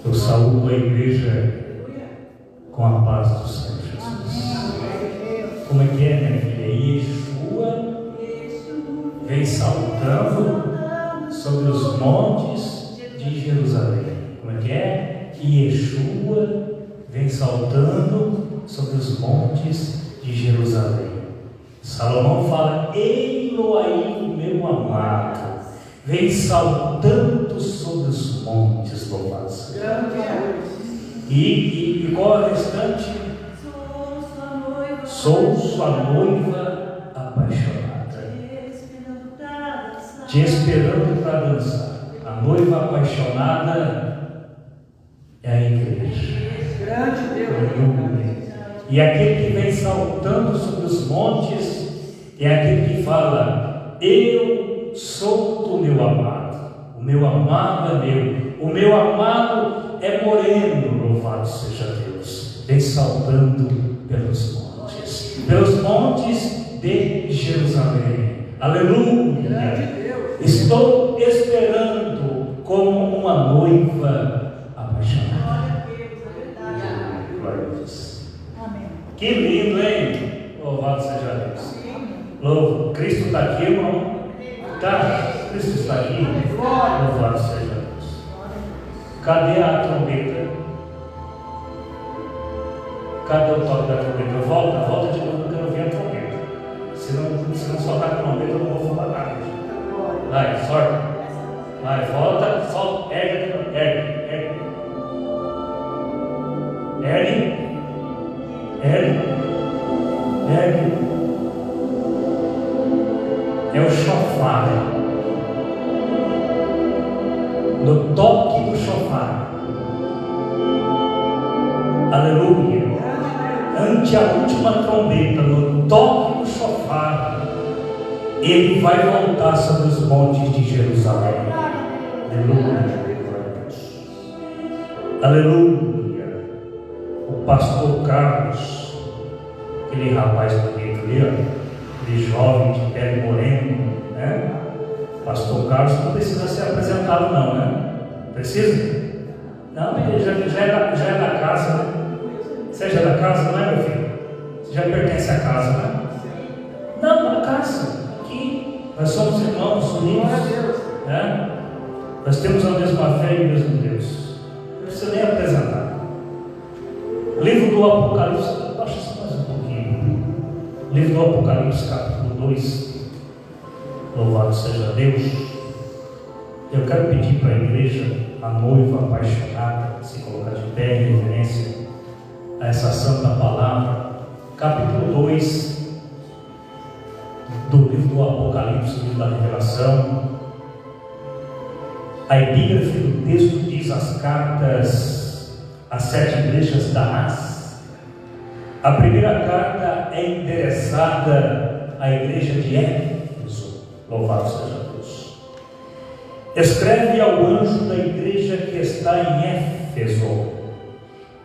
Eu saúdo a igreja com a paz do Senhor Jesus. Como é que é, minha filha? Yeshua vem saltando sobre os montes de Jerusalém. Como é que é? Yeshua vem saltando sobre os montes de Jerusalém. Salomão fala: Eloai, meu amado, vem saltando sobre os montes, louvado seja. E qual é o restante? Sou sua noiva apaixonada, te esperando para dançar. A noiva apaixonada é a igreja. E aquele que vem saltando sobre os montes é aquele que fala: eu sou do meu amado, o meu amado é meu, o meu amado é moreno, louvado seja Deus. Vem saltando pelos montes de Jerusalém. Aleluia! Estou esperando como uma noiva apaixonada. Glória a Deus. Que lindo, hein? Louvado seja Deus. Louvo. Cristo está aqui, irmão? Tá? Cristo está aqui? Louvado seja Deus. Cadê a trombeta? Cadê o toque da trombeta? Volta de novo, que eu não vi a trombeta. Se não soltar a trombeta, eu não vou falar nada. Vai, solta. Vai, volta, solta, ergue. É o chofar. No toque do chofar. Aleluia. Ante a última trombeta, no toque do chofar, ele vai voltar sobre os montes de Jerusalém. Aleluia. O pastor Carlos, aquele rapaz bonito ali, aquele jovem de pele morena, né? Pastor Carlos não precisa ser apresentado, não, né? Precisa? Não, ele já é da casa, né? Você já é da casa, não é, meu filho? Você já pertence à casa, né? Não, da casa. Aqui nós somos irmãos unidos, né? Nós temos a mesma fé e o mesmo Deus. Não precisa nem apresentar. Livro do Apocalipse, baixa isso mais um pouquinho. Livro do Apocalipse, capítulo 2. Louvado seja Deus. Eu quero pedir para a igreja, a noiva apaixonada, se colocar de pé em reverência a essa santa palavra. Capítulo 2 do livro do Apocalipse, livro da Revelação. A epígrafe do texto diz: as cartas às 7 igrejas da Ásia. A primeira carta é endereçada à igreja de Éfeso. Louvado seja Deus. Escreve ao anjo da igreja que está em Éfeso: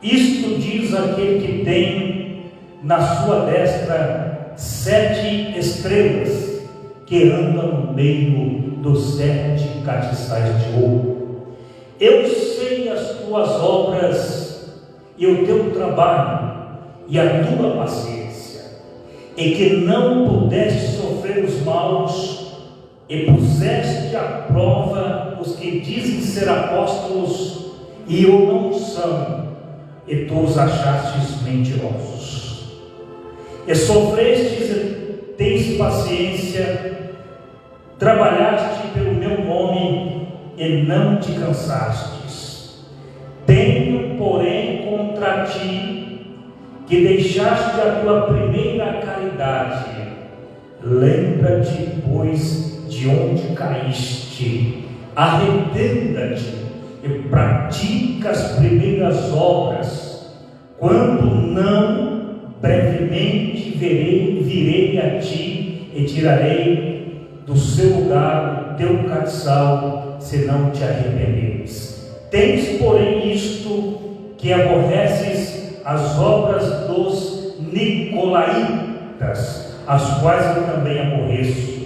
isto diz aquele que tem na sua destra 7 estrelas, que anda no meio dos 7 castiçais de ouro. Eu sei as tuas obras e o teu trabalho e a tua paciência, e que não pudeste sofrer os maus, e puseste à prova os que dizem ser apóstolos e o não são, e tu os achastes mentirosos. E sofrestes e tens paciência, trabalhaste pelo meu nome e não te cansastes. Tenho, porém, contra ti que deixaste a tua primeira caridade. Lembra-te, pois, de onde caíste, arrependa-te e pratica as primeiras obras. Quando não, brevemente virei a ti e tirarei do seu lugar o teu castiçal, se não te arrependeres. Tens, porém, isto, que aborreces as obras dos nicolaítas, as quais eu também aborreço.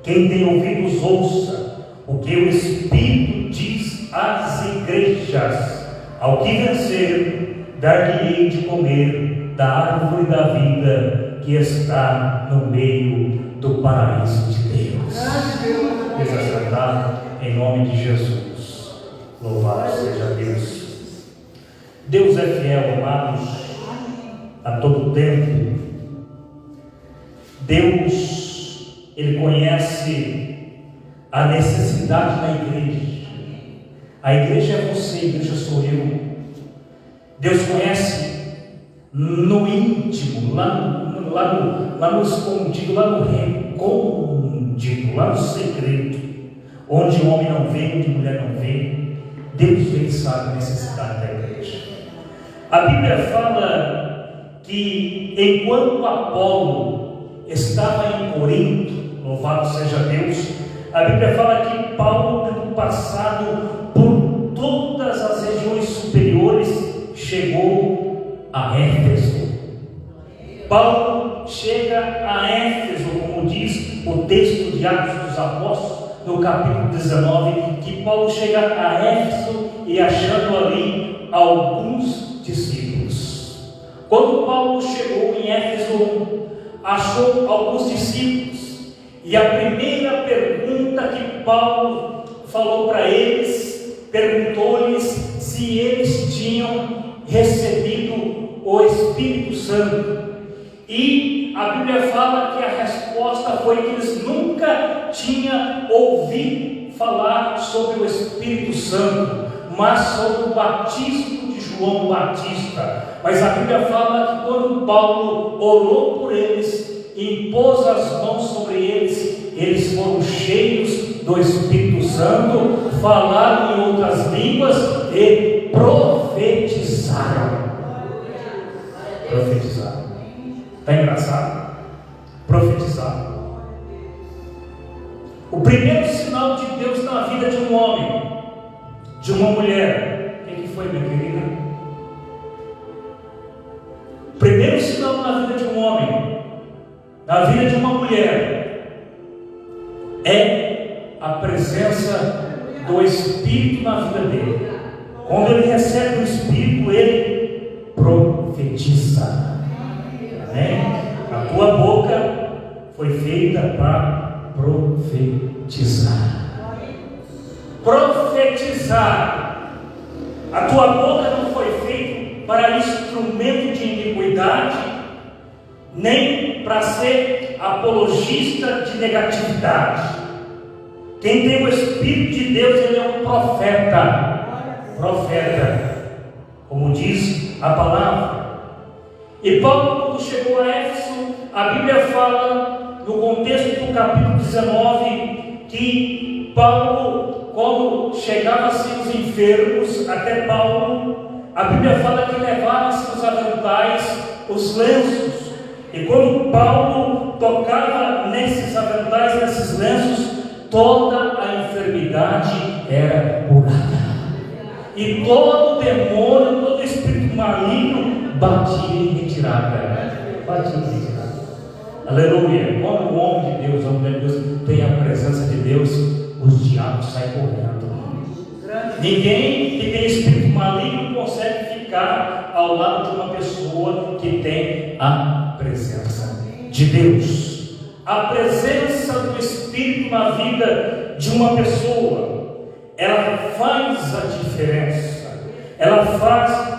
Quem tem ouvidos ouça o que o Espírito diz às igrejas. Ao que vencer, dar-lhe-ei de comer da árvore da vida que está no meio do paraíso de Deus. Desacertado em nome de Jesus. Louvado seja Deus. Deus é fiel, amados, a todo tempo. Deus, Ele conhece a necessidade da igreja. A igreja é você, a igreja sou eu. Deus conhece no íntimo, lá no escondido, lá no recôndito, lá no segredo, onde o homem não vê, onde a mulher não vê. Deus bem sabe a necessidade da igreja. A Bíblia fala que enquanto Apolo estava em Corinto, louvado seja Deus, a Bíblia fala que Paulo, tendo passado por todas as regiões superiores, chegou a Éfeso. Paulo chega a Éfeso, como diz o texto de Atos dos Apóstolos, no capítulo 19, que Paulo chega a Éfeso e achando ali alguns discípulos. Quando Paulo chegou em Éfeso, achou alguns discípulos, e a primeira pergunta que Paulo falou para eles, perguntou-lhes se eles tinham recebido o Espírito Santo. E a Bíblia fala que a resposta foi que eles nunca tinham ouvido falar sobre o Espírito Santo, mas sobre o batismo de João Batista. Mas a Bíblia fala que quando Paulo orou por eles, impôs as mãos sobre eles, eles foram cheios do Espírito Santo, falaram em outras línguas e profetizaram. Profetizaram. Está engraçado? Profetizar. O primeiro sinal de Deus na vida de um homem, de uma mulher, o que foi, minha querida? O primeiro sinal na vida de um homem, na vida de uma mulher, é a presença do Espírito na vida dele. Quando ele recebe o Espírito, ele profetiza. A tua boca foi feita para profetizar. Profetizar. A tua boca não foi feita para instrumento de iniquidade, nem para ser apologista de negatividade. Quem tem o Espírito de Deus, ele é um profeta. Profeta, como diz a palavra. E Paulo, quando chegou a Éfeso, a Bíblia fala, no contexto do capítulo 19, que Paulo, quando chegavam-se os enfermos até Paulo, a Bíblia fala que levavam-se os aventais, os lenços, e quando Paulo tocava nesses aventais, nesses lenços, toda a enfermidade era curada, e todo demônio, todo espírito maligno batia em retirada. Batia em retirada. Aleluia. Quando o homem de Deus, a mulher de Deus tem a presença de Deus, os diabos saem correndo. Ninguém que tem espírito maligno consegue ficar ao lado de uma pessoa que tem a presença de Deus. A presença do Espírito na vida de uma pessoa, ela faz a diferença. Ela faz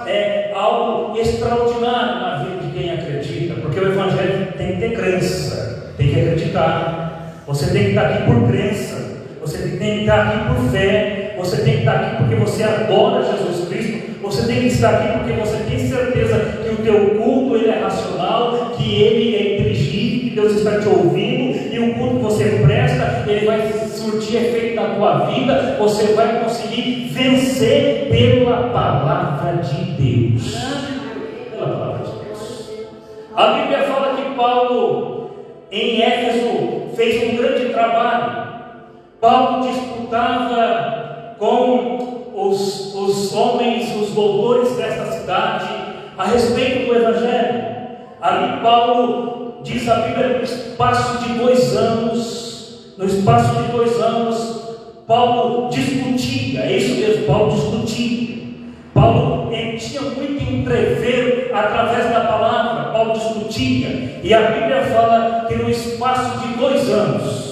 algo extraordinário na vida de quem acredita, porque o Evangelho tem que ter crença, tem que acreditar. Você tem que estar aqui por crença, você tem que estar aqui por fé, você tem que estar aqui porque você adora Jesus Cristo, você tem que estar aqui porque você tem certeza que o teu culto ele é racional, que ele é inteligível, que Deus está te ouvindo, e o culto que você presta, ele vai surtir efeito na tua vida, você vai conseguir vencer pela palavra de Deus. Pela palavra de Deus. A Bíblia fala que Paulo, em Éfeso, fez um grande trabalho. Paulo disputava com os homens, os doutores desta cidade, a respeito do Evangelho. Ali Paulo, diz a Bíblia, no espaço de 2 anos, Paulo discutia, é isso mesmo, Paulo discutia. Paulo E a Bíblia fala que no espaço de 2 anos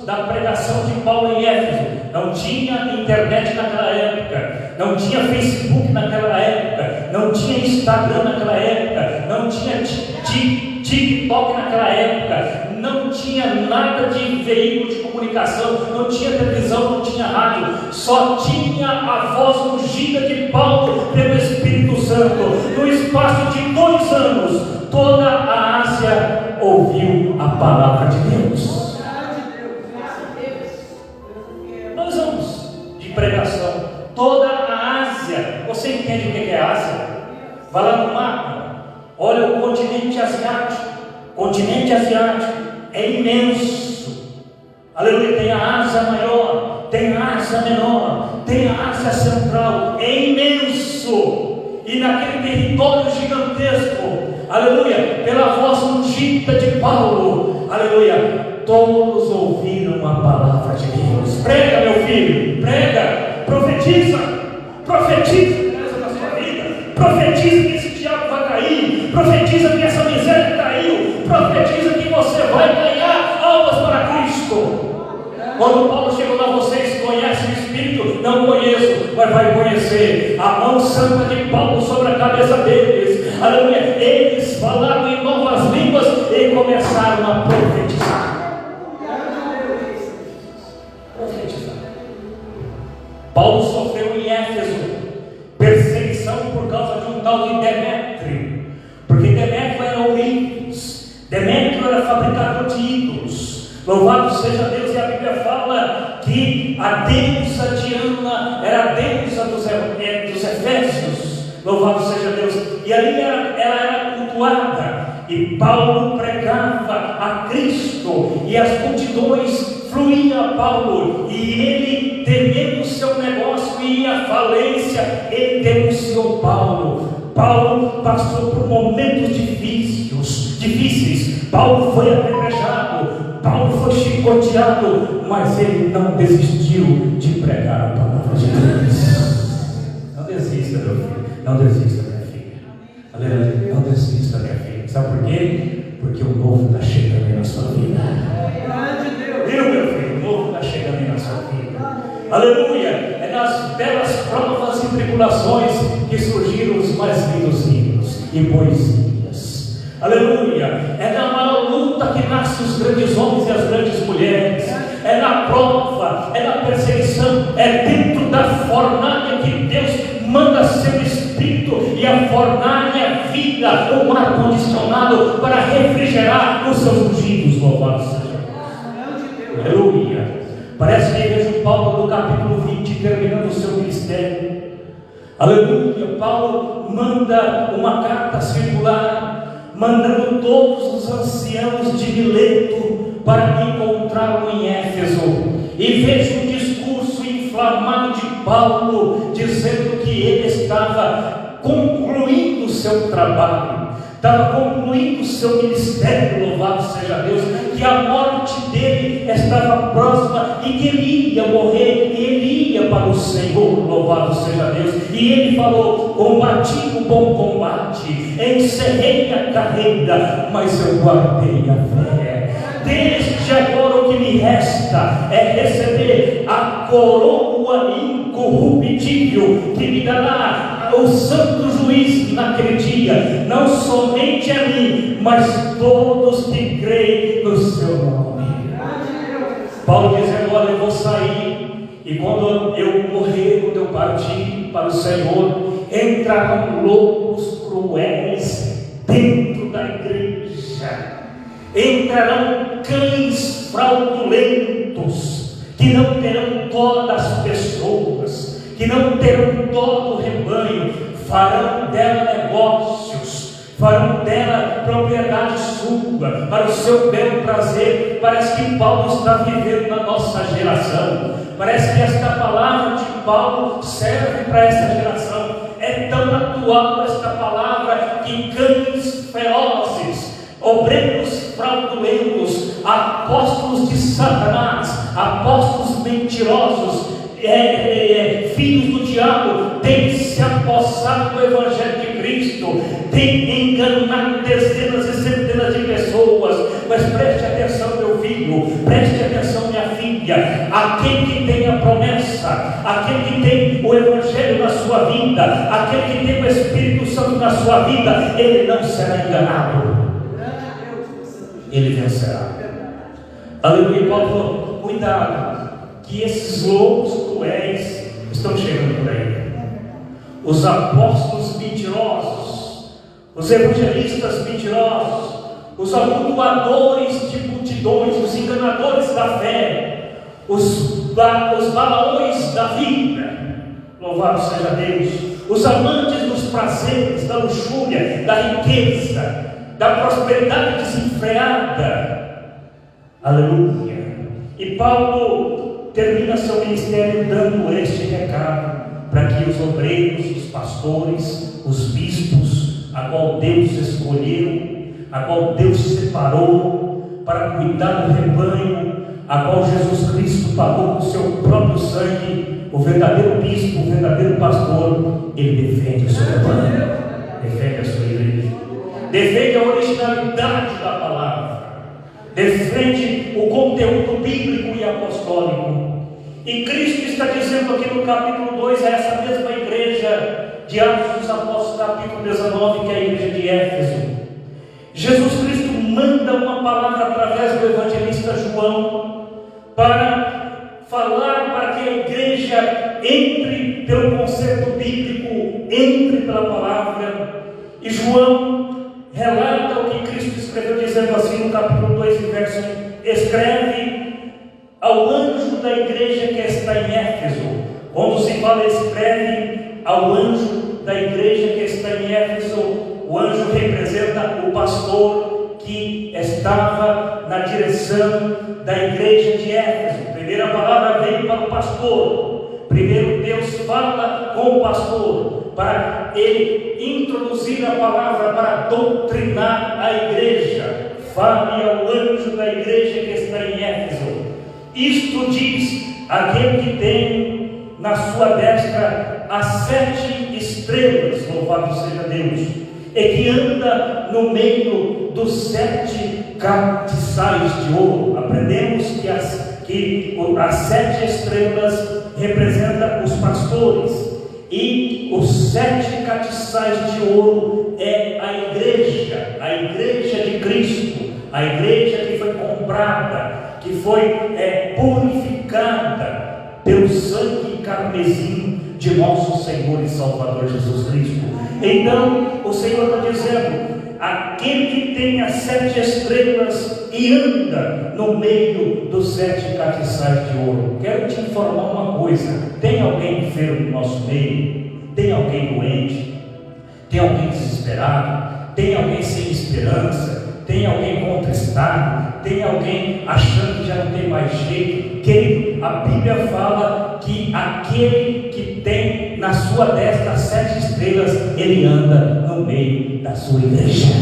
da pregação de Paulo em Éfeso, não tinha internet naquela época, não tinha Facebook naquela época, não tinha Instagram naquela época, não tinha TikTok naquela época, não tinha nada de veículo de comunicação, não tinha televisão, não tinha rádio, só tinha a voz ungida de Paulo pelo Espírito Santo. No espaço de 2 anos, toda a Ásia ouviu a palavra de Deus. 2 anos de pregação, toda a Ásia. Você entende o que é Ásia? Vai lá no mapa, olha o continente asiático. O continente asiático é imenso. Aleluia, tem a Ásia maior, tem a Ásia menor, tem a Ásia central, é imenso. E naquele território gigantesco, aleluia, pela voz ungida de Paulo, aleluia, todos ouviram a palavra de Deus. Prega, meu filho, prega, profetiza na sua vida, profetiza que esse diabo vai cair, profetiza que essa miséria caiu, profetiza que você vai ganhar almas para Cristo. Quando Paulo chegou lá, vocês conhecem o Espírito? Não conheço, mas vai conhecer a mão santa de Paulo sobre a cabeça deles. Aleluia, eles falaram em novas línguas e começaram a profetizar. Paulo sofreu em Éfeso perseguição por causa de um tal de Demétrio, porque Demétrio era Ourives, Demétrio era fabricador de ídolos. Louvado seja Deus. E a Bíblia fala que a deusa Diana era a deusa dos Efésios. Louvado seja Deus. E ali ela era cultuada, e Paulo pregava a Cristo, e as multidões fluíam a Paulo, e ele, temendo o seu negócio e ia à falência, ele denunciou Paulo. Paulo passou por momentos difíceis. Paulo foi apedrejado, Paulo foi chicoteado, mas ele não desistiu de pregar a palavra de Deus. Não desista, meu filho, não desista, minha filha. Aleluia, não desista, minha filha. Sabe por quê? Porque o novo está chegando aí na sua vida. Viu, meu filho? O novo está chegando aí na sua vida. Aleluia! É nas belas provas e tribulações que surgiram os mais lindos hinos e poesias. Aleluia! É na maior luta que nascem os grandes homens e as grandes mulheres. É na prova, é na perseguição, é dentro da fornalha que Deus manda seu Espírito, e a fornalha é vida, o ar-condicionado para refrigerar os seus ungidos. Louvado seja Deus. Aleluia. Parece que vejo Paulo no capítulo 20 terminando o seu ministério. Aleluia. Paulo manda uma carta circular, mandando todos os anciãos de Mileto para encontrá-lo em Éfeso. E vejo um discurso inflamado de Paulo, dizendo que ele estava concluindo o seu trabalho, estava concluindo o seu ministério. Louvado seja Deus, que a morte dele estava próxima e que ele ia morrer e ele ia para o Senhor. Louvado seja Deus. E ele falou: combati o bom combate, encerrei a carreira, mas eu guardei a fé. Desde agora o que me resta é receber a coroa incorruptível que me dará o santo juiz naquele dia, não somente a mim, mas todos que creem no seu nome. Paulo dizendo: olha, eu vou sair, e quando eu morrer, quando eu partir para o Senhor, entrarão lobos cruéis dentro da igreja, entrarão cães fraudulentos, que não terão dó das pessoas, que não terão dó do rebanho, farão dela negócios, farão dela propriedade sua, para o seu belo prazer. Parece que Paulo está vivendo na nossa geração. Parece que esta palavra de Paulo serve para essa geração. É tão atual esta palavra que cães ferozes, obreiros fraudulentos, apóstolos de Satanás, apóstolos mentirosos, filhos do diabo, têm se apossado do Evangelho de Cristo, têm enganar dezenas e centenas de pessoas. Mas preste atenção, meu filho, preste atenção, minha filha. Aquele que tem a promessa, aquele que tem o Evangelho na sua vida, aquele que tem o Espírito Santo na sua vida, ele não será enganado, ele vencerá. Aleluia. Paulo falou: cuidado, que esses lobos cruéis estão chegando por aí. Os apóstolos mentirosos, os evangelistas mentirosos, os amontoadores de multidões, os enganadores da fé, os balaões da vida, louvado seja Deus, os amantes dos prazeres, da luxúria, da riqueza, da prosperidade desenfreada. Aleluia. E Paulo termina seu ministério dando este recado para que os obreiros, os pastores, os bispos, a qual Deus escolheu, a qual Deus separou para cuidar do rebanho, a qual Jesus Cristo pagou com o seu próprio sangue, o verdadeiro bispo, o verdadeiro pastor, ele defende o seu rebanho, defende a sua igreja, defende a originalidade da palavra, defende o conteúdo bíblico e apostólico. E Cristo está dizendo aqui no capítulo 2, a essa mesma igreja de Atos dos Apóstolos, capítulo 19, que é a igreja de Éfeso. Jesus Cristo manda uma palavra através do evangelista João para falar para que a igreja entre pelo conceito bíblico, entre pela palavra. E João relata o que Cristo escreveu, dizendo assim no capítulo 2, verso 1: escreve ao anjo da igreja que está em Éfeso. Quando se fala escreve ao anjo da igreja que está em Éfeso, o anjo representa o pastor que estava na direção da igreja de Éfeso. Primeiro a palavra veio para o pastor. Primeiro Deus fala com o pastor para ele introduzir a palavra, para doutrinar a igreja. Fale ao anjo da igreja que está em Éfeso. Isto diz aquele que tem na sua destra as 7 estrelas, louvado seja Deus, e que anda no meio dos 7 castiçais de ouro. Aprendemos que as 7 estrelas representam os pastores, e os 7 castiçais de ouro é a igreja de Cristo, a igreja que foi comprada, que foi purificada pelo sangue carmesim de nosso Senhor e Salvador Jesus Cristo. Então o Senhor está dizendo: aquele que tem as 7 estrelas e anda no meio dos 7 castiçais de ouro. Quero te informar uma coisa: tem alguém enfermo no nosso meio? Tem alguém doente? Tem alguém desesperado? Tem alguém sem esperança? Tem alguém contristado? Tem alguém achando que já não tem mais jeito? Querido, a Bíblia fala que aquele que tem na sua destra as 7 estrelas, ele anda no meio da sua igreja.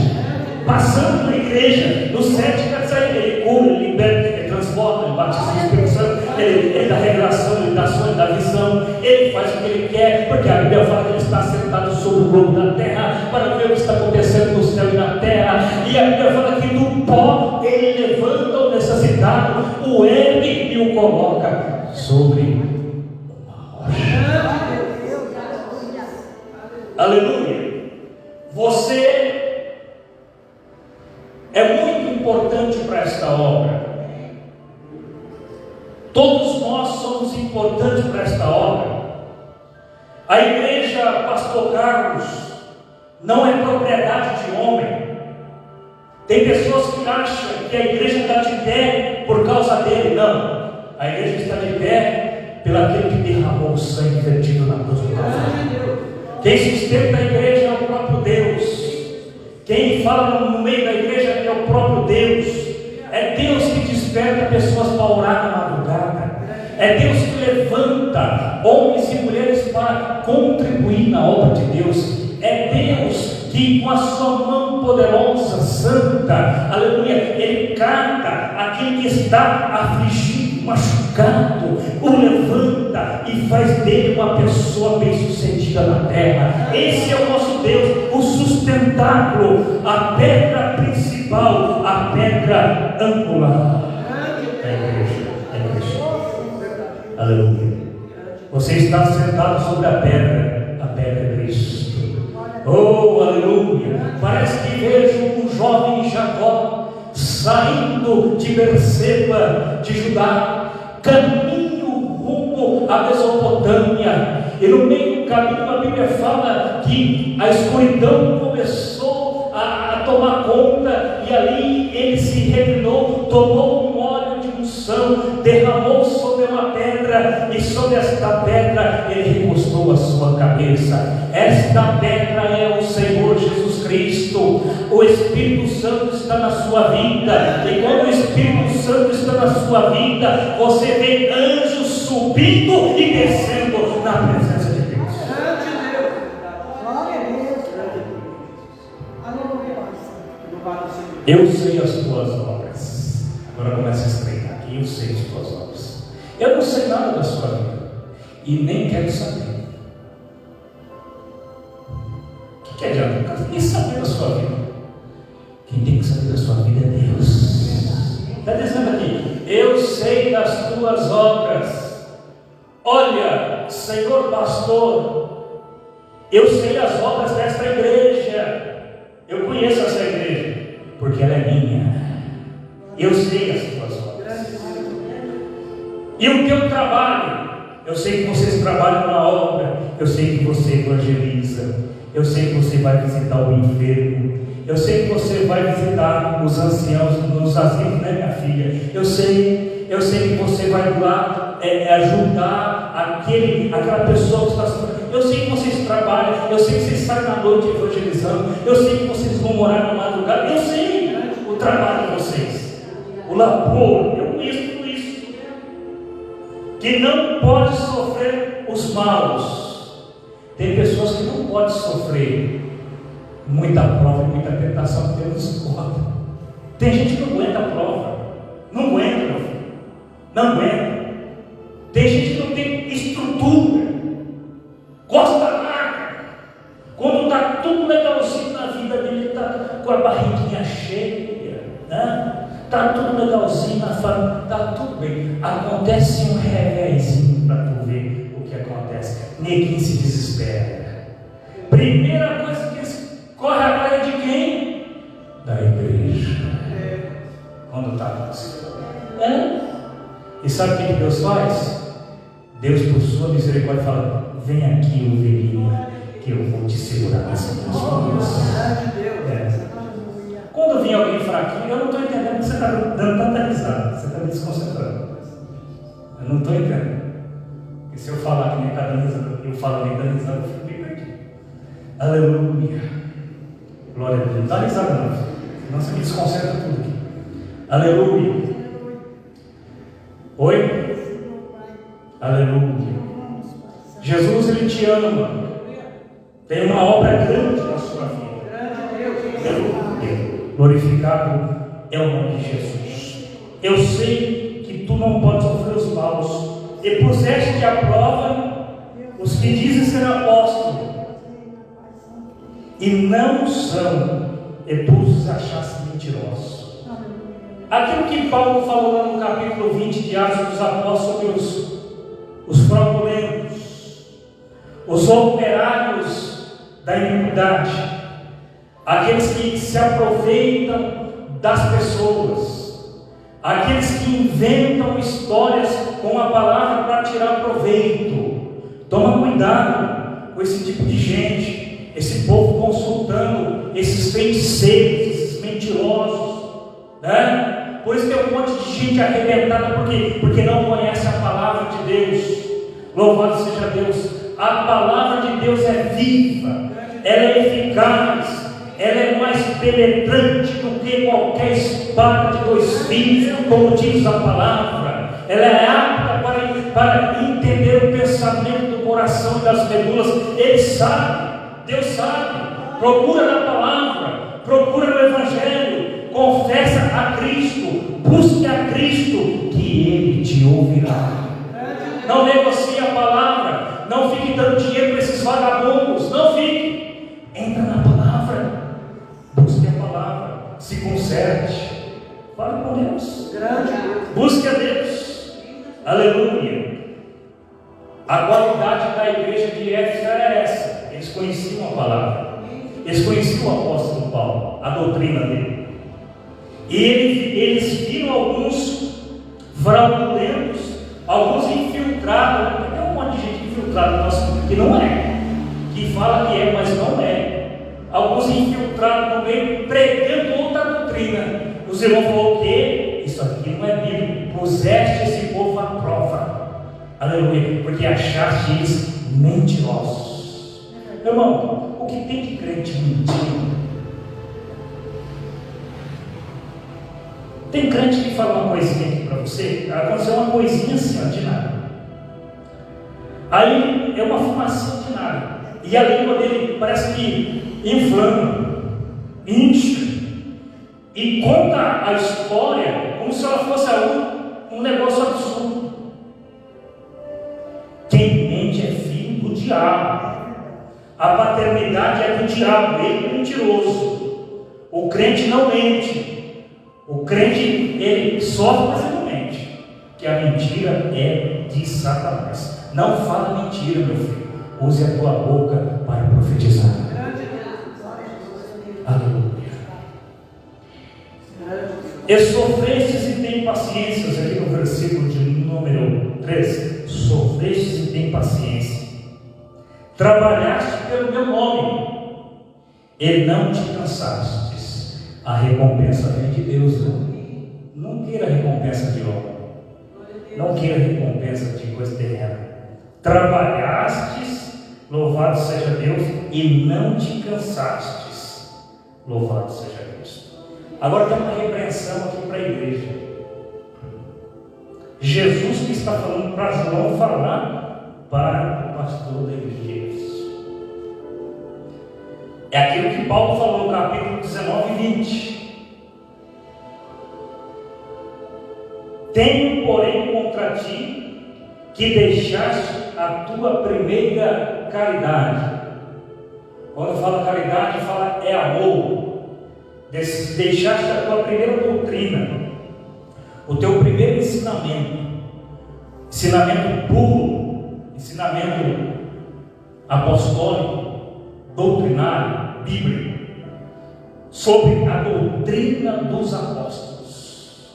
Passando na igreja, nos 7 castiçais, ele cura, ele liberta, ele transforma, ele batiza o Espírito Santo, ele dá revelação, ele dá sonho, dá visão, ele faz o que ele quer, porque a Bíblia fala que ele está sentado sobre o globo da terra para ver o que está acontecendo no céu e na terra. E a Bíblia fala que do pó ele levanta o necessitado, o ergue e o coloca sobre uma rocha. Aleluia. Você é muito importante para esta obra. Todos nós somos importantes para esta obra. A igreja Pastor Carlos não é propriedade de homem. Tem pessoas que acham que a igreja está de pé por causa dele. Não, a igreja está de pé pelo aquele que derramou o sangue vertido na cruz do Calvário. Quem sustenta a igreja é o próprio Deus. Quem fala no meio da igreja é o próprio Deus. É Deus que desperta pessoas para orar na madrugada. É Deus que levanta homens e mulheres para contribuir na obra de Deus. É Deus que com a sua mão poderosa, santa, aleluia, Ele trata aquele que está afligido, machucado, o levanta e faz dele uma pessoa bem-sucedida. estabelecida na terra. Esse é o nosso Deus, o sustentáculo, a pedra principal, a pedra angular. É a igreja, é a igreja. Aleluia. Você está sentado sobre a pedra é Cristo. Oh, aleluia. Parece que vejo um jovem Jacó saindo de Berseba, de Judá, caminho rumo à Mesopotâmia, e no meio do caminho a Bíblia fala que a escuridão começou a tomar conta, e ali ele se revelou, tomou um óleo de unção, derramou sobre uma pedra, e sobre esta pedra ele recostou a sua cabeça. Esta pedra é o Senhor Jesus Cristo. O Espírito Santo está na sua vida, e quando o Espírito Santo está na sua vida, você vê anjos subindo e descendo na presença de Deus. Eu sei as tuas obras. Agora começa a estreitar aqui. Eu sei as tuas obras. Eu não sei nada da sua vida e nem quero saber. O que adianta? Ninguém saber da sua vida. Quem tem que saber da sua vida é Deus. Está dizendo aqui: eu sei das tuas obras. Olha, Senhor pastor, eu sei as obras desta igreja. Eu conheço essa igreja, porque ela é minha. Eu sei as tuas obras. E o teu trabalho, eu sei que vocês trabalham na obra. Eu sei que você evangeliza. Eu sei que você vai visitar o enfermo. Eu sei que você vai visitar os anciãos nos asilos, né, minha filha? Eu sei que você vai lá ajudar aquela pessoa que está sofrendo. Eu sei que vocês trabalham. Eu sei que vocês saem na noite evangelizando. Eu sei que vocês vão morar na madrugada. Eu sei o trabalho de vocês, o labor. Eu conheço tudo isso. Que não pode sofrer os maus. Tem pessoas que não podem sofrer muita prova e muita tentação, porque não suporta. Tem gente que não aguenta a prova. Não aguenta, meu filho. Não aguenta. Tem gente que não tem estrutura. Gosta nada. Quando está tudo legalzinho na vida dele, está com a barriguinha cheia, né? Está tudo legalzinho na família, está tudo bem. Acontece um revézinho para tu ver o que acontece. Ninguém se desespera. Primeira coisa que eles correm atrás de quem? Da igreja. Quando está acontecendo. E sabe o que Deus faz? Deus, por sua misericórdia, fala: vem aqui, ovelhinha, que eu vou te segurar nessa mãos. Quando vem alguém fraquinho, eu não estou entendendo que você está dando tanta risada. Você está me desconcentrando. Eu não estou entendendo. Porque se eu falar que nem está dando risada, eu falo nem dando risada, eu fico bem perdido. Aleluia. Glória a Deus. Dá risada não, senão você me desconcentra tudo aqui. Aleluia. Oi? Aleluia. Jesus, Ele te ama. Tem uma obra grande na sua vida. Aleluia. Glorificado é o nome de Jesus. Eu sei que tu não podes sofrer os maus, e puseste à prova os que dizem ser apóstolos e não são, e tu os achaste mentirosos. Aquilo que Paulo falou lá no capítulo 20 de Atos dos Apóstolos sobre os fraudulentos, os operários da iniquidade, aqueles que se aproveitam das pessoas, aqueles que inventam histórias com a palavra para tirar proveito. Toma cuidado com esse tipo de gente, esse povo consultando esses feiticeiros, esses mentirosos, né? Por isso tem um monte de gente arrebentada, porque não conhece a palavra de Deus. Louvado seja Deus. A palavra de Deus é viva, ela é eficaz, ela é mais penetrante do que qualquer espada de dois fios, como diz a palavra. Ela é apta para entender o pensamento do coração e das medulas. Ele sabe, Deus sabe. Procura na palavra, procura no Evangelho, confessa a Cristo, busque a Cristo, que Ele te ouvirá. Não negocie a palavra, não fique dando dinheiro para esses vagabundos eles conheciam o apóstolo Paulo, a doutrina dele. E eles viram alguns fraudulentos, alguns infiltrados, porque tem um monte de gente infiltrada no nosso mundo que não é, que fala que é, mas não é. Alguns infiltrados no meio, pregando outra doutrina. Os irmãos falaram o quê? Isso aqui não é bíblico. Puseste esse povo à prova. Aleluia. Porque achaste eles mentirosos. Meu irmão, o que tem de crente mentindo? Tem crente que fala uma coisinha aqui para você, aconteceu uma coisinha assim, ó, de nada. Aí é uma fumacinha de nada. E a língua dele parece que inflama, incha, e conta a história como se ela fosse um negócio absurdo. Quem mente é filho do diabo. A paternidade é do diabo, ele é mentiroso. O crente não mente. O crente, ele sofre, mas ele não mente. Que a mentira é de Satanás. Não fala mentira, meu filho. Use a tua boca para profetizar. Aleluia. E sofrestes e tem paciência, aqui no versículo de número 13. Sofrestes e tem paciência. Trabalhaste pelo meu nome e não te cansastes. A recompensa vem de Deus. Não queira recompensa de homem. Não queira recompensa de coisa terrena. Trabalhastes, louvado seja Deus, e não te cansastes. Louvado seja Deus. Agora tem uma repreensão aqui para a igreja. Jesus que está falando para João falar para o pastor da igreja. É aquilo que Paulo falou no capítulo 19 e 20. Tenho, porém, contra ti que deixaste a tua primeira caridade. Quando fala caridade, fala é amor. Deixaste a tua primeira doutrina, o teu primeiro ensinamento puro, ensinamento apostólico, doutrinário, bíblico, sobre a doutrina dos apóstolos.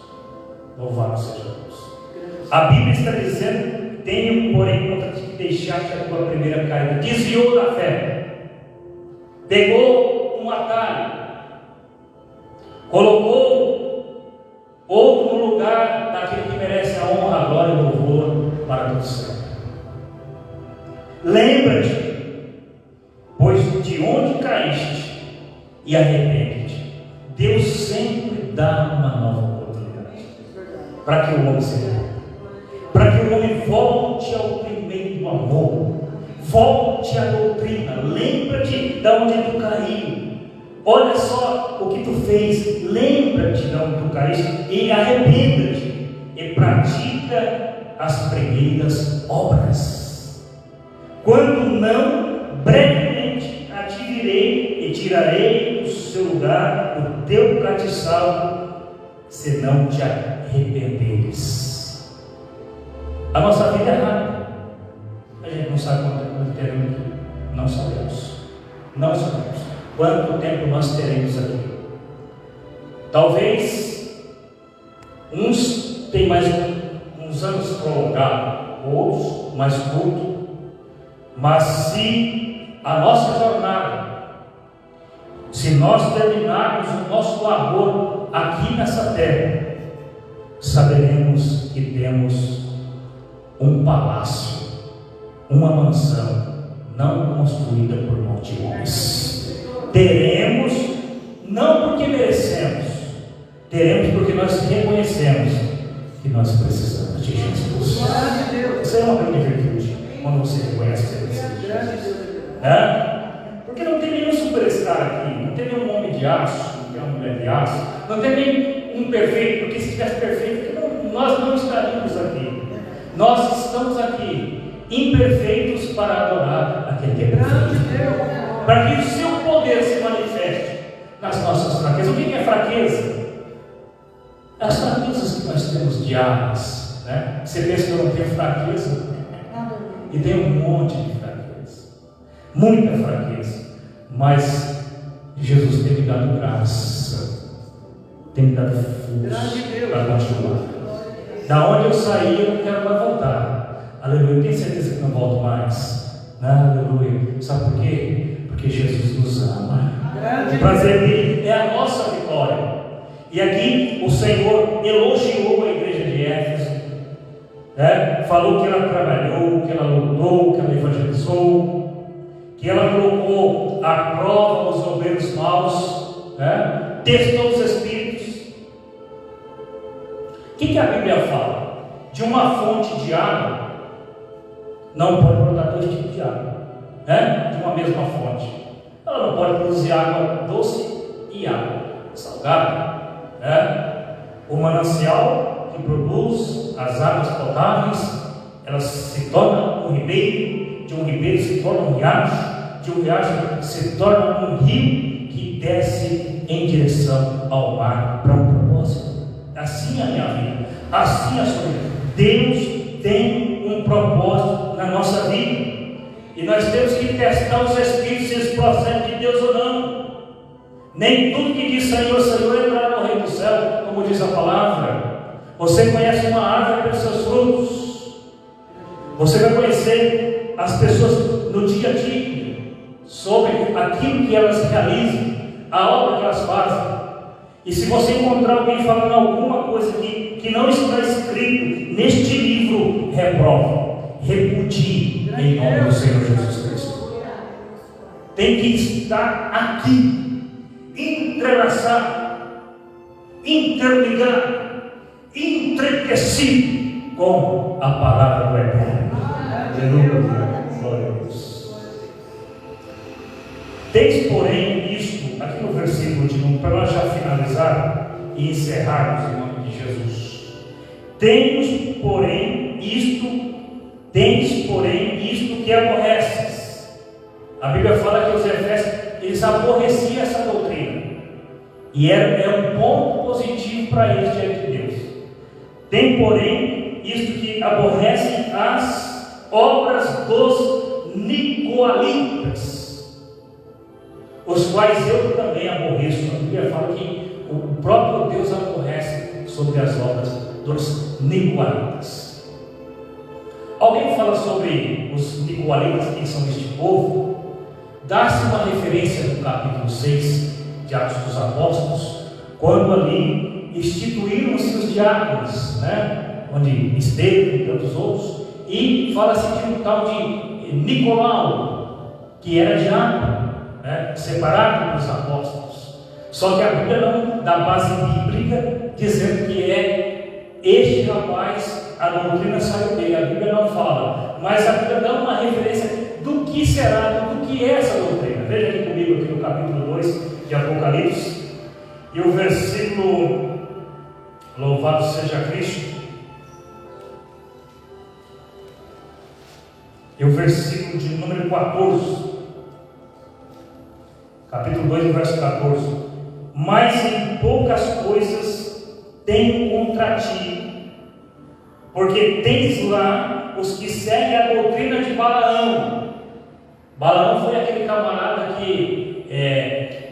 Louvado seja Deus. A Bíblia está dizendo: tenho, porém, contra ti que deixaste a tua primeira caridade. Desviou da fé, pegou um atalho, colocou outro no lugar daquele que merece a honra, a glória e o louvor para o céu. Lembra-te, pois de onde caíste, e arrepende-te. Deus sempre dá uma nova oportunidade para que o homem se arrependa, para que o homem volte ao primeiro amor, volte à doutrina. Lembra-te de onde tu caiu. Olha só o que tu fez. Lembra-te de onde tu caíste e arrependa-te e pratica as primeiras obras. Quando não, brevemente a ti virei e tirarei do seu lugar o teu castiçal, se não te arrependeres. A nossa vida é rápida. A gente não sabe quanto tempo aqui. Não sabemos. Não sabemos quanto tempo nós teremos aqui. Talvez uns têm mais uns anos prolongados, outros mais curtos. Mas se a nossa jornada, se nós terminarmos o nosso labor aqui nessa terra, saberemos que temos um palácio, uma mansão, não construída por mão de homens. Teremos, não porque merecemos, teremos porque nós reconhecemos que nós precisamos de Jesus. Isso é uma grande virtude, quando você reconhece que você precisa de Jesus. Porque não tem nenhum superstar aqui, não tem nenhum homem de aço, não tem uma mulher de aço, não tem nem um perfeito, porque se tivesse perfeito, nós não estaríamos aqui. Nós estamos aqui, imperfeitos, para adorar aquele que é perfeito, para que o seu poder se manifeste nas nossas fraquezas. O que é fraqueza? As fraquezas que nós temos diárias, né? Você pensa que eu não tenho fraqueza? E tem um monte de fraqueza, muita fraqueza, mas Jesus tem me dado graça, tem me dado força para continuar. Da onde eu saí, eu não quero mais voltar. Aleluia, eu tenho certeza que não volto mais. Aleluia. Sabe por quê? Porque Jesus nos ama. O prazer dele é a nossa vitória. E aqui o Senhor elogiou a igreja de Éfeso, falou que ela trabalhou, que ela lutou, que ela evangelizou, que ela colocou à prova os obreiros maus, testou os espíritos. O que a Bíblia fala? De uma fonte de água não pode brotar dois tipos de água, de uma mesma fonte. Ela não pode produzir água doce e água salgada. O manancial que produz as águas potáveis, elas se tornam um ribeiro, de um ribeiro se torna um riacho, de um riacho se torna um rio que desce em direção ao mar para um propósito. Assim é a minha vida, assim é a sua vida. Deus tem um propósito na nossa vida, e nós temos que testar os espíritos se eles procedem de Deus ou não. Nem tudo que diz Senhor, Senhor entrará no reino do céu, como diz a palavra. Você conhece uma árvore pelos seus frutos. Você vai conhecer as pessoas no dia a dia, sobre aquilo que elas realizam, a obra que elas fazem. E se você encontrar alguém falando alguma coisa que não está escrito neste livro, reprova, repudie em nome do Senhor Jesus Cristo. Tem que estar aqui, entrelaçado, interligado, entretecido com a palavra do Eterno. Aleluia, glória a Deus. Tens, porém, isto, aqui no versículo de número, para nós já finalizar e encerrarmos em nome de Jesus. Tens, porém, isto que aborreces. A Bíblia fala que os Efésios, eles aborreciam essa doutrina, e é um ponto positivo para eles diante de Deus. Tem, porém, isto que aborrecem as obras dos nicolaítas, os quais eu também aborreço. A Bíblia fala que o próprio Deus aborrece sobre as obras dos nicolaítas. Alguém fala sobre os nicolaítas, quem são este povo? Dá-se uma referência no capítulo 6 de Atos dos Apóstolos, quando ali instituíram-se os diáconos, onde Estevão e tantos outros, e fala-se de um tal de Nicolau, que era diácono, separado dos apóstolos. Só que a Bíblia não dá base bíblica dizendo que é este rapaz, a doutrina saiu dele. A Bíblia não fala, mas a Bíblia dá uma referência do que será, do que é essa doutrina. Veja aqui comigo, aqui no capítulo 2 de Apocalipse, e o versículo, louvado seja Cristo, e o versículo de número 14, capítulo 2, verso 14: mas em poucas coisas tenho contra ti, porque tens lá os que seguem a doutrina de Balaão. Balaão foi aquele camarada que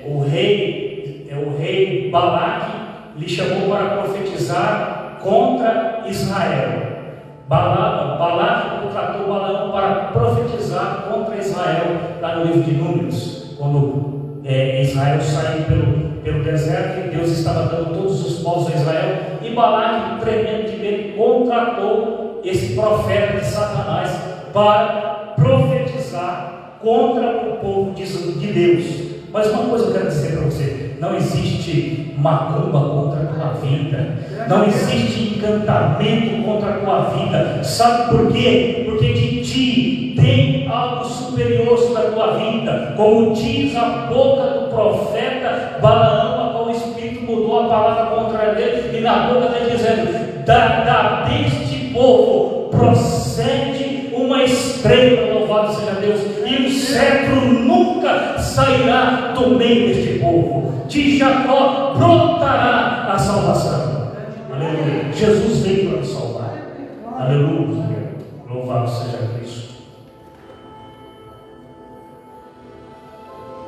o rei Balaque lhe chamou para profetizar contra Israel. Balaque contratou Balaão para profetizar contra Israel, lá no livro de Números, quando Israel saiu pelo deserto e Deus estava dando todos os povos a Israel, e Balaque, tremendo de medo, contratou esse profeta de Satanás para profetizar contra o povo de Deus. Mas uma coisa eu quero dizer para você: não existe macumba contra a tua vida, não existe encantamento contra a tua vida. Sabe por quê? Porque de ti tem algo superior sobre a tua vida, como diz a boca do profeta Balaão, a qual o Espírito mudou a palavra contra ele, e na boca dele dizendo: deste povo procede uma estrela, louvado seja Deus, e o cetro nunca sairá do meio deste povo. De Jacó brotará a salvação. Aleluia. Jesus veio para nos salvar. Aleluia. Louvado seja Cristo.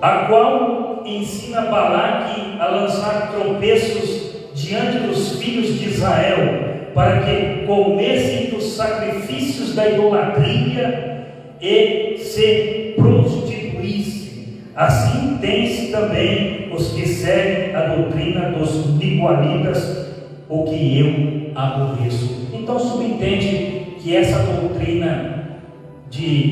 a qual ensina Balaque a lançar tropeços diante dos filhos de Israel, para que comessem dos sacrifícios da idolatria e se prostituíssem. Assim tem-se também os que seguem a doutrina dos nicolaítas, o que eu aborreço. Então subentende que essa doutrina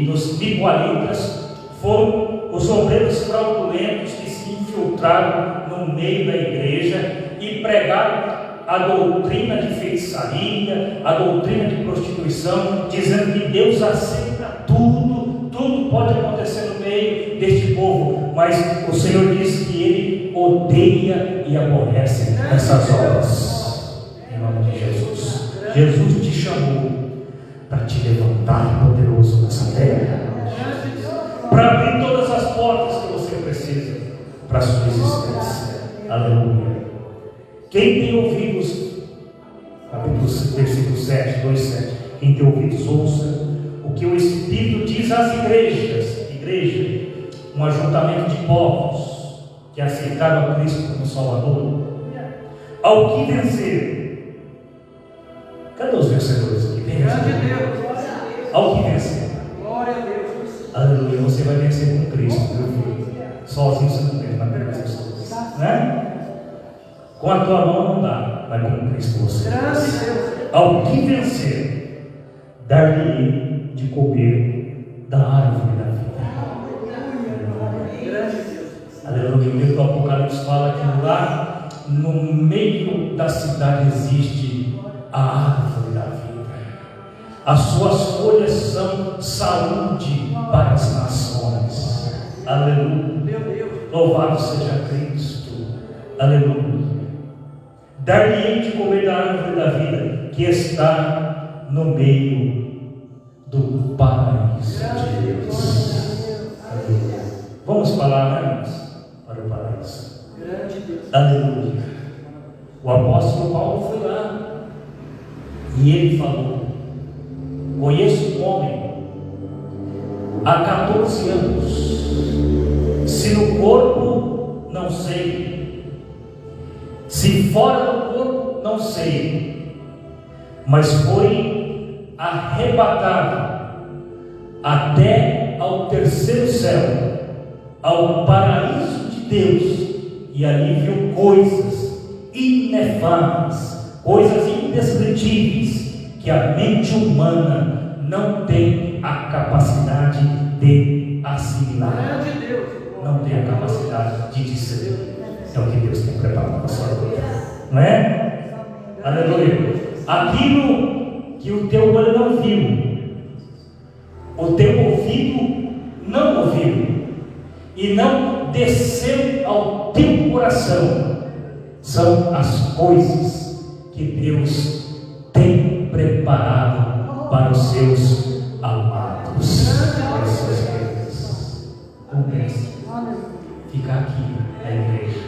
dos nicolaítas foram os obreiros fraudulentos que se infiltraram no meio da igreja e pregaram a doutrina de feitiçaria, a doutrina de prostituição, dizendo que Deus aceita tudo, tudo pode acontecer no meio deste povo, mas o Senhor diz que Ele odeia e aborrece essas obras. Em nome de Jesus. Jesus te chamou para te levantar poderoso nessa terra, para abrir todas as portas que você precisa para a sua existência. Aleluia. Quem tem ouvidos, versículo 7, 2:7, quem tem ouvidos, ouça o que o Espírito diz às igrejas. Igreja, um ajuntamento de povos que aceitaram a Cristo como Salvador. Ao que vencer, cadê os vencedores aqui? Ao que vencer, glória a Deus, aleluia, você vai vencer com Cristo, meu filho. Sozinho você não vence, vai pegar as pessoas, né? Com a tua mão não dá, mas com Cristo você vence. Ao que vencer, dar-lhe de comer da árvore da vida. Aleluia. O livro do Apocalipse fala que lá no meio da cidade existe a árvore da vida. As suas folhas são saúde para as nações. Aleluia. Louvado seja Cristo. Aleluia. Dar-lhe-ei de comer da árvore da vida que está no meio do paraíso de Deus. Aleluia. Vamos falar, né, irmãos? Para o paraíso. Aleluia. O apóstolo Paulo foi lá e ele falou: conheço um homem há 14 anos, se no corpo não sei, se fora do corpo não sei, mas foi arrebatado até ao terceiro céu, ao paraíso de Deus, e ali viu coisas inefáveis, coisas indescritíveis, que a mente humana não tem a capacidade de assimilar, não tem a capacidade de discernir. É o que Deus tem preparado para a sua vida, não é? Aleluia. Aquilo que o teu olho não viu, o teu ouvido não ouviu, e não desceu ao teu coração, são as coisas que Deus tem preparado para os seus amados, para as suas igrejas. Comece. Fica aqui na igreja.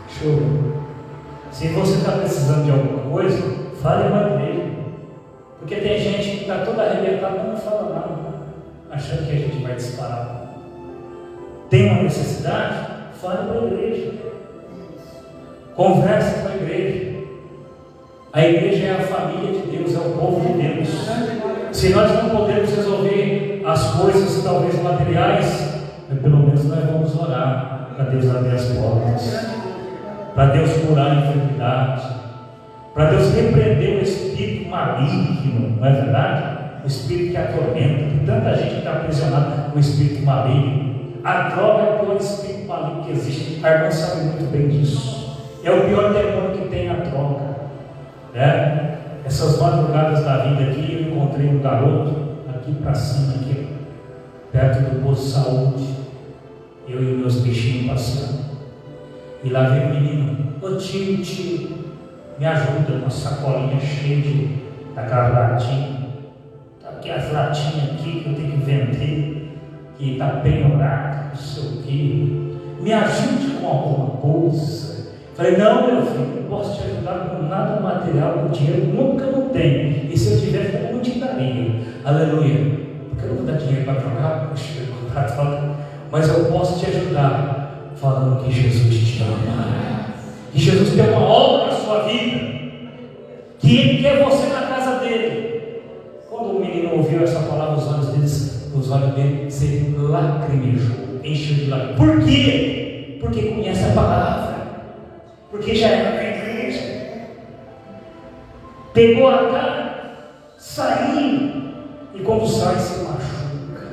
Show. Se você está precisando de alguma coisa, fale com a igreja. Porque tem gente que está toda arrebentada e não fala nada, achando que a gente vai disparar. Tem uma necessidade? Fale para a igreja. Converse com a igreja. A igreja é a família de Deus, é o povo de Deus. Se nós não podemos resolver as coisas, talvez materiais, pelo menos nós vamos orar para Deus abrir as portas, para Deus curar a enfermidade, para Deus repreender o espírito maligno, não é verdade? O espírito que atormenta. Tem tanta gente que está aprisionada com o espírito maligno. A droga é o pior espírito maligno que existe. A irmã sabe muito bem disso. É o pior demônio que tem a droga, né? Essas madrugadas da vida aqui, eu encontrei um garoto aqui para cima, aqui perto do posto de saúde, eu e meus bichinhos passando, e lá veio o menino: ô tio, me ajuda, uma sacolinha cheia daquela latinha. Tá aqui as latinhas aqui que eu tenho que vender, que está penhorado, não sei o que, me ajude com alguma coisa. Falei: não, meu filho, não posso te ajudar com nada material, com dinheiro, nunca não tenho, e se eu tivesse, eu não te daria. Aleluia. Porque eu não vou dar dinheiro para trocar, mas eu posso te ajudar falando que Jesus te ama, que Jesus tem uma obra na sua vida, que Ele quer você na casa dele. Quando o menino ouviu essa palavra, os olhos dele se lacrimejou, encheu de lágrimas. Por quê? Porque conhece a palavra, porque já era da igreja. Pegou a cara, saiu, e quando sai se machuca.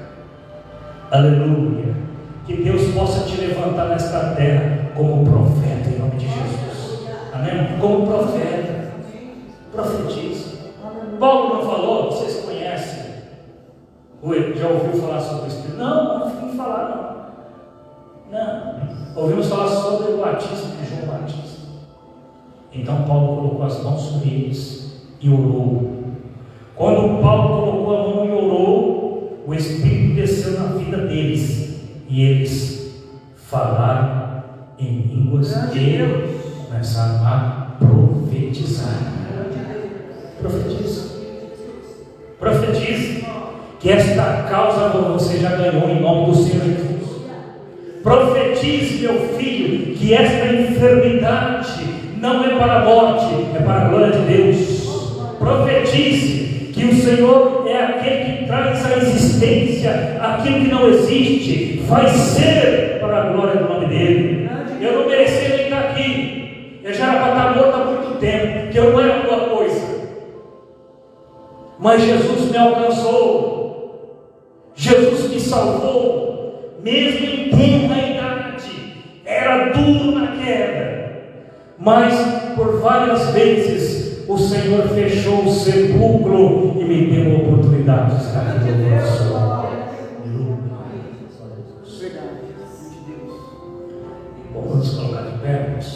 Aleluia. Que Deus possa te levantar nesta terra como profeta em nome de Jesus. Amém? Como profeta. Profetiza. Paulo não falou, vocês conhecem? Já ouviu falar sobre o Espírito? Não fui falar não. Ouvimos falar sobre o batismo de João Batista. Então Paulo colocou as mãos sobre eles e orou. Quando Paulo colocou a mão e orou, o Espírito desceu na vida deles e eles falaram em línguas e começaram a profetizar. Profetiza que esta causa você já ganhou em nome do Senhor Jesus. Profetize, meu filho, que esta enfermidade não é para a morte, é para a glória de Deus. Profetize que o Senhor é aquele que traz à existência aquilo que não existe, vai ser para a glória do nome dele. Eu não merecia nem estar aqui, eu já era para estar morto há muito tempo, que eu não era boa coisa, mas Jesus me alcançou, Jesus me salvou, mesmo em tenra idade, era duro na queda, mas por várias vezes o Senhor fechou o sepulcro e me deu a oportunidade de estar aqui no coração. Vamos nos colocar de pé, irmãos.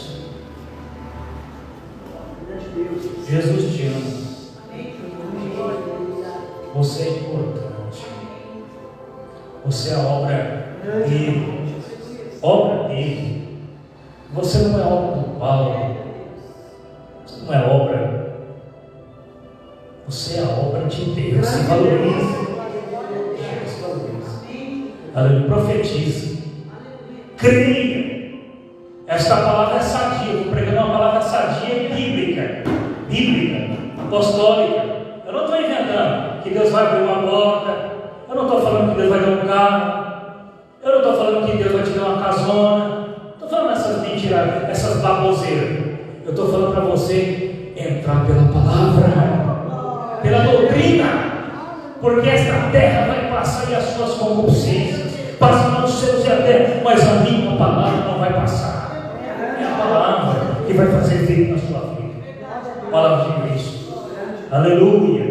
Jesus te ama. Você é importante. Você é a obra dele. Obra dele. Você não é obra do Paulo. Você não é obra. Você é a obra de Deus. Se valoriza. Se valoriza. Aleluia. Profetiza. Creia. Esta palavra é sadia. Eu estou pregando uma palavra sadia bíblica, apostólica. Eu não estou inventando que Deus vai abrir uma porta. Eu não estou falando que Deus vai dar um carro. Eu não estou falando que Deus vai te dar uma casona. Estou falando essas mentiras, essas baboseiras. Eu estou falando para você entrar pela palavra, pela doutrina, porque esta terra vai passar e as suas concupiscências passarão os céus e a terra, mas a minha palavra não vai passar. É a palavra que vai fazer efeito na sua vida. Palavra de Cristo. Aleluia.